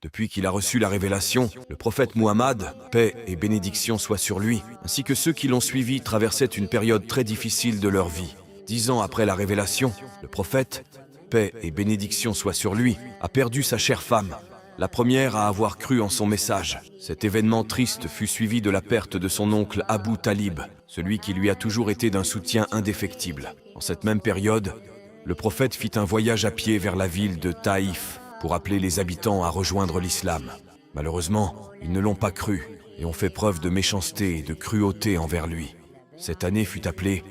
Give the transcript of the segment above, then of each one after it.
Depuis qu'il a reçu la révélation, le prophète Muhammad, paix et bénédiction soient sur lui, ainsi que ceux qui l'ont suivi traversaient une période très difficile de leur vie. 10 ans après la révélation, le prophète, paix et bénédiction soient sur lui, a perdu sa chère femme, la première à avoir cru en son message. Cet événement triste fut suivi de la perte de son oncle Abu Talib, celui qui lui a toujours été d'un soutien indéfectible. En cette même période, le prophète fit un voyage à pied vers la ville de Taïf pour appeler les habitants à rejoindre l'islam. Malheureusement, ils ne l'ont pas cru et ont fait preuve de méchanceté et de cruauté envers lui. Cette année fut appelée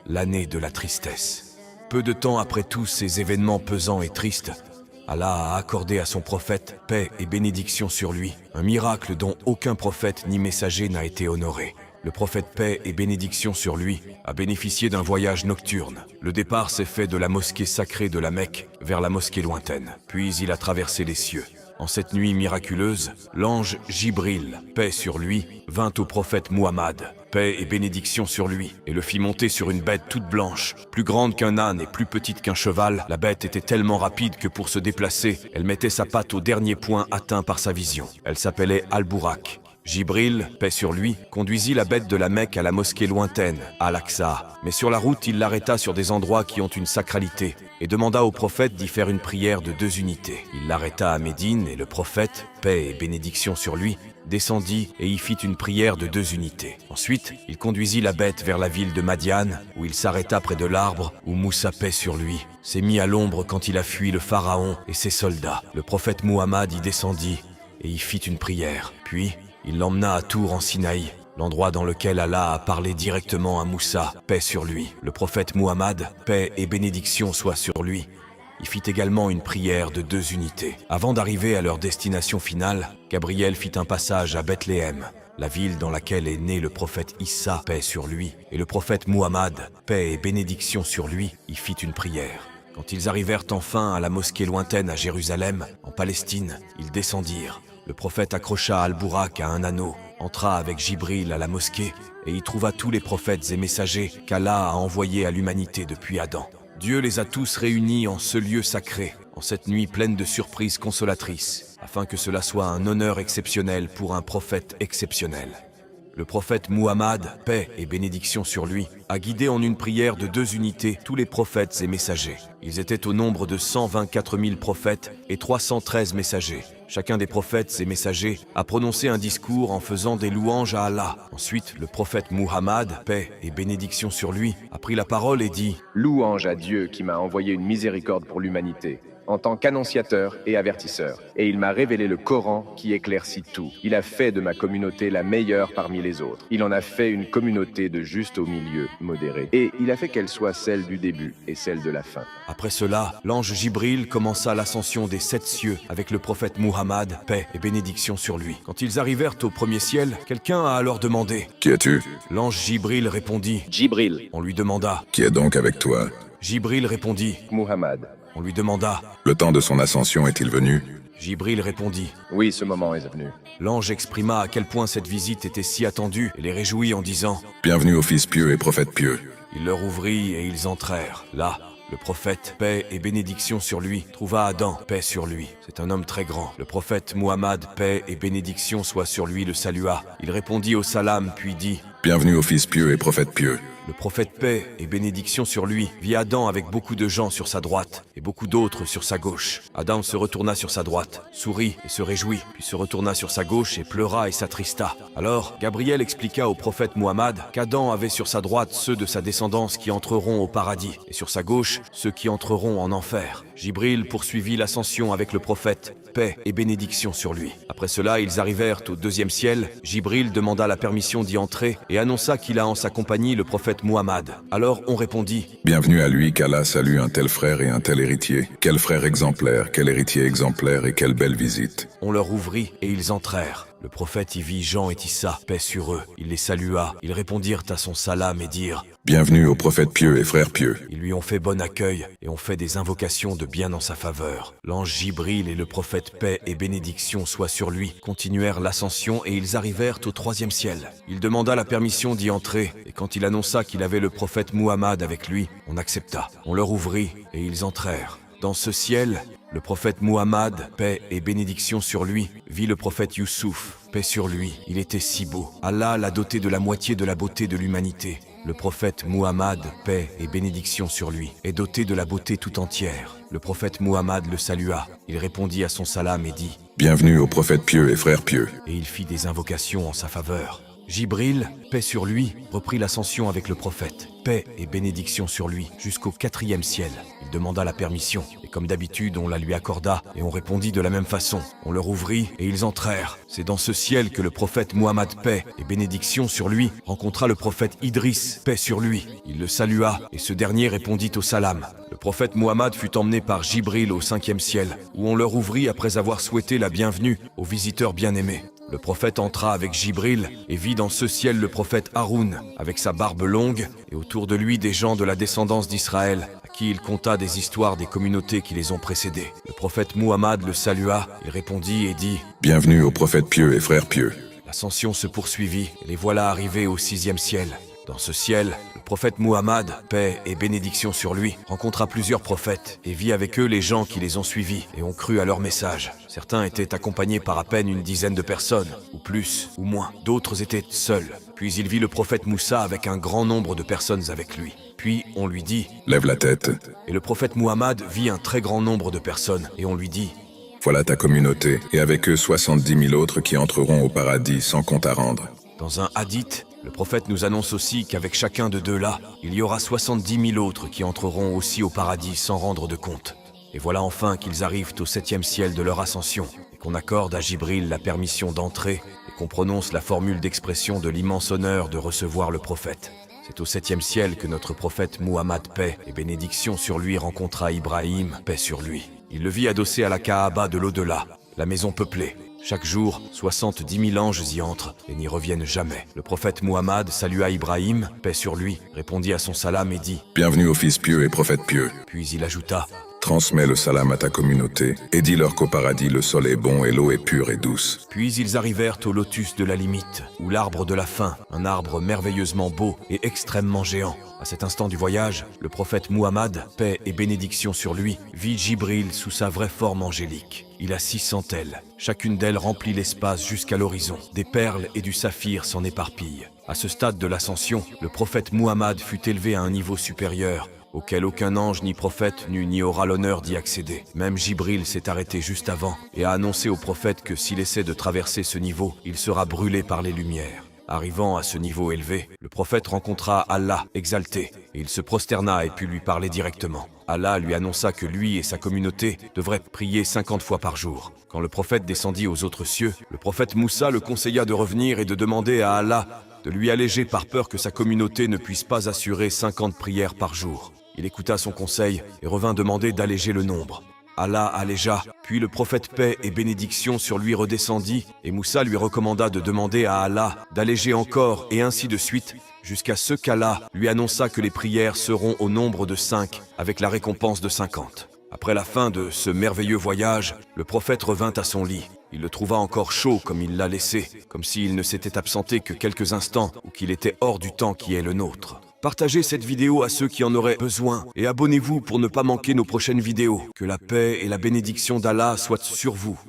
l'année de la tristesse. Peu de temps après tous ces événements pesants et tristes, Allah a accordé à son prophète paix et bénédiction sur lui, un miracle dont aucun prophète ni messager n'a été honoré. Le prophète paix et bénédiction sur lui a bénéficié d'un voyage nocturne. Le départ s'est fait de la mosquée sacrée de la Mecque vers la mosquée lointaine. Puis il a traversé les cieux. En cette nuit miraculeuse, l'ange Jibril, paix sur lui, vint au prophète Muhammad, paix et bénédiction sur lui, et le fit monter sur une bête toute blanche, plus grande qu'un âne et plus petite qu'un cheval. La bête était tellement rapide que pour se déplacer, elle mettait sa patte au dernier point atteint par sa vision. Elle s'appelait Al-Burak. Jibril, paix sur lui, conduisit la bête de la Mecque à la mosquée lointaine, à Al-Aqsa. Mais sur la route, il l'arrêta sur des endroits qui ont une sacralité et demanda au prophète d'y faire une prière de 2 unités. Il l'arrêta à Médine et le prophète, paix et bénédiction sur lui, descendit et y fit une prière de 2 unités. Ensuite, il conduisit la bête vers la ville de Madiane, où il s'arrêta près de l'arbre où Moussa, paix sur lui, s'est mis à l'ombre quand il a fui le pharaon et ses soldats. Le prophète Muhammad y descendit et y fit une prière. Puis, il l'emmena à Tour en Sinaï, l'endroit dans lequel Allah a parlé directement à Moussa, paix sur lui. Le prophète Muhammad, paix et bénédiction soient sur lui, il fit également une prière de 2 unités. Avant d'arriver à leur destination finale, Gabriel fit un passage à Bethléem, la ville dans laquelle est né le prophète Issa, paix sur lui, et le prophète Muhammad, paix et bénédiction sur lui, y fit une prière. Quand ils arrivèrent enfin à la mosquée lointaine à Jérusalem, en Palestine, ils descendirent. Le prophète accrocha Al-Burak à un anneau, entra avec Jibril à la mosquée et y trouva tous les prophètes et messagers qu'Allah a envoyés à l'humanité depuis Adam. Dieu les a tous réunis en ce lieu sacré, en cette nuit pleine de surprises consolatrices, afin que cela soit un honneur exceptionnel pour un prophète exceptionnel. Le prophète Muhammad, paix et bénédiction sur lui, a guidé en une prière de 2 unités tous les prophètes et messagers. Ils étaient au nombre de 124 000 prophètes et 313 messagers. Chacun des prophètes et messagers a prononcé un discours en faisant des louanges à Allah. Ensuite, le prophète Muhammad, paix et bénédiction sur lui, a pris la parole et dit « Louange à Dieu qui m'a envoyé une miséricorde pour l'humanité, en tant qu'annonciateur et avertisseur. Et il m'a révélé le Coran qui éclaircit tout. Il a fait de ma communauté la meilleure parmi les autres. Il en a fait une communauté de juste au milieu, modérée. Et il a fait qu'elle soit celle du début et celle de la fin. » Après cela, l'ange Jibril commença l'ascension des 7 cieux avec le prophète Muhammad, paix et bénédiction sur lui. Quand ils arrivèrent au premier ciel, quelqu'un a alors demandé « Qui es-tu » L'ange Jibril répondit « Jibril. On lui demanda « Qui est donc avec toi » Jibril répondit Muhammad. On lui demanda « Le temps de son ascension est-il venu » Jibril répondit Oui, ce moment est venu. L'ange exprima à quel point cette visite était si attendue et les réjouit en disant « Bienvenue au Fils pieux et prophète pieux. » Il leur ouvrit et ils entrèrent. Là, le prophète, paix et bénédiction sur lui, trouva Adam, paix sur lui. C'est un homme très grand. Le prophète Muhammad, paix et bénédiction soit sur lui, le salua. Il répondit au salam, puis dit « Bienvenue au Fils pieux et prophète pieux. » Le prophète, paix et bénédiction sur lui, vit Adam avec beaucoup de gens sur sa droite et beaucoup d'autres sur sa gauche. Adam se retourna sur sa droite, sourit et se réjouit, puis se retourna sur sa gauche et pleura et s'attrista. Alors, Gabriel expliqua au prophète Muhammad qu'Adam avait sur sa droite ceux de sa descendance qui entreront au paradis, et sur sa gauche ceux qui entreront en enfer. Jibril poursuivit l'ascension avec le prophète, paix et bénédiction sur lui. Après cela, ils arrivèrent au 2e ciel. Jibril demanda la permission d'y entrer et annonça qu'il a en sa compagnie le prophète Muhammad. Alors on répondit « Bienvenue à lui, qu'Allah salue un tel frère et un tel héritier. Quel frère exemplaire, quel héritier exemplaire et quelle belle visite. » On leur ouvrit et ils entrèrent. Le prophète y vit Jean et Issa, paix sur eux. Il les salua. Ils répondirent à son salam et dirent « Bienvenue au prophète pieux et frère pieux. » Ils lui ont fait bon accueil et ont fait des invocations de bien en sa faveur. L'ange Jibril et le prophète, paix et bénédiction soient sur lui, continuèrent l'ascension et ils arrivèrent au 3e ciel. Il demanda la permission d'y entrer et quand il annonça qu'il avait le prophète Muhammad avec lui, on accepta. On leur ouvrit et ils entrèrent. Dans ce ciel, le prophète Muhammad, paix et bénédiction sur lui, vit le prophète Youssouf, paix sur lui. Il était si beau. Allah l'a doté de la moitié de la beauté de l'humanité. Le prophète Muhammad, paix et bénédiction sur lui, est doté de la beauté tout entière. Le prophète Muhammad le salua. Il répondit à son salam et dit « Bienvenue au prophète pieux et frère pieux. » Et il fit des invocations en sa faveur. Jibril, paix sur lui, reprit l'ascension avec le prophète. Paix et bénédiction sur lui, jusqu'au 4e ciel. Il demanda la permission, et comme d'habitude, on la lui accorda, et on répondit de la même façon. On leur ouvrit, et ils entrèrent. C'est dans ce ciel que le prophète Muhammad, paix et bénédiction sur lui, rencontra le prophète Idriss, paix sur lui. Il le salua, et ce dernier répondit au salam. Le prophète Muhammad fut emmené par Jibril au 5e ciel, où on leur ouvrit après avoir souhaité la bienvenue aux visiteurs bien-aimés. Le prophète entra avec Jibril et vit dans ce ciel le prophète Haroun, avec sa barbe longue, et autour de lui des gens de la descendance d'Israël, à qui il conta des histoires des communautés qui les ont précédés. Le prophète Muhammad le salua, il répondit et dit « Bienvenue au prophète pieux et frère pieux. » L'ascension se poursuivit, et les voilà arrivés au 6e ciel. Dans ce ciel, le prophète Muhammad, paix et bénédiction sur lui, rencontra plusieurs prophètes et vit avec eux les gens qui les ont suivis et ont cru à leur message. Certains étaient accompagnés par à peine une dizaine de personnes, ou plus, ou moins. D'autres étaient seuls. Puis il vit le prophète Moussa avec un grand nombre de personnes avec lui. Puis on lui dit « Lève la tête. » Et le prophète Muhammad vit un très grand nombre de personnes et on lui dit « Voilà ta communauté, et avec eux 70 000 autres qui entreront au paradis sans compte à rendre. » Dans un hadith, le prophète nous annonce aussi qu'avec chacun de deux-là, il y aura 70 000 autres qui entreront aussi au paradis sans rendre de compte. Et voilà enfin qu'ils arrivent au 7e ciel de leur ascension, et qu'on accorde à Jibril la permission d'entrer, et qu'on prononce la formule d'expression de l'immense honneur de recevoir le prophète. C'est au 7e ciel que notre prophète Muhammad, paix et bénédiction sur lui, rencontra Ibrahim, paix sur lui. Il le vit adossé à la Kaaba de l'au-delà, la maison peuplée. Chaque jour, 70 000 anges y entrent et n'y reviennent jamais. Le prophète Muhammad salua Ibrahim, paix sur lui, répondit à son salam et dit « Bienvenue au fils pieux et prophète pieux. » Puis il ajouta « Transmets le salam à ta communauté et dis-leur qu'au paradis le sol est bon et l'eau est pure et douce. » Puis ils arrivèrent au lotus de la limite, ou l'arbre de la faim, un arbre merveilleusement beau et extrêmement géant. À cet instant du voyage, le prophète Muhammad, paix et bénédiction sur lui, vit Jibril sous sa vraie forme angélique. Il a 600 ailes. Chacune d'elles remplit l'espace jusqu'à l'horizon. Des perles et du saphir s'en éparpillent. À ce stade de l'ascension, le prophète Muhammad fut élevé à un niveau supérieur, auquel aucun ange ni prophète n'eut ni aura l'honneur d'y accéder. Même Jibril s'est arrêté juste avant et a annoncé au prophète que s'il essaie de traverser ce niveau, il sera brûlé par les lumières. Arrivant à ce niveau élevé, le prophète rencontra Allah, exalté, et il se prosterna et put lui parler directement. Allah lui annonça que lui et sa communauté devraient prier 50 fois par jour. Quand le prophète descendit aux autres cieux, le prophète Moussa le conseilla de revenir et de demander à Allah de lui alléger par peur que sa communauté ne puisse pas assurer 50 prières par jour. Il écouta son conseil et revint demander d'alléger le nombre. Allah allégea, puis le prophète paix et bénédiction sur lui redescendit, et Moussa lui recommanda de demander à Allah d'alléger encore, et ainsi de suite, jusqu'à ce qu'Allah lui annonça que les prières seront au nombre de 5, avec la récompense de 50. Après la fin de ce merveilleux voyage, le prophète revint à son lit. Il le trouva encore chaud comme il l'a laissé, comme s'il ne s'était absenté que quelques instants, ou qu'il était hors du temps qui est le nôtre. Partagez cette vidéo à ceux qui en auraient besoin et abonnez-vous pour ne pas manquer nos prochaines vidéos. Que la paix et la bénédiction d'Allah soient sur vous.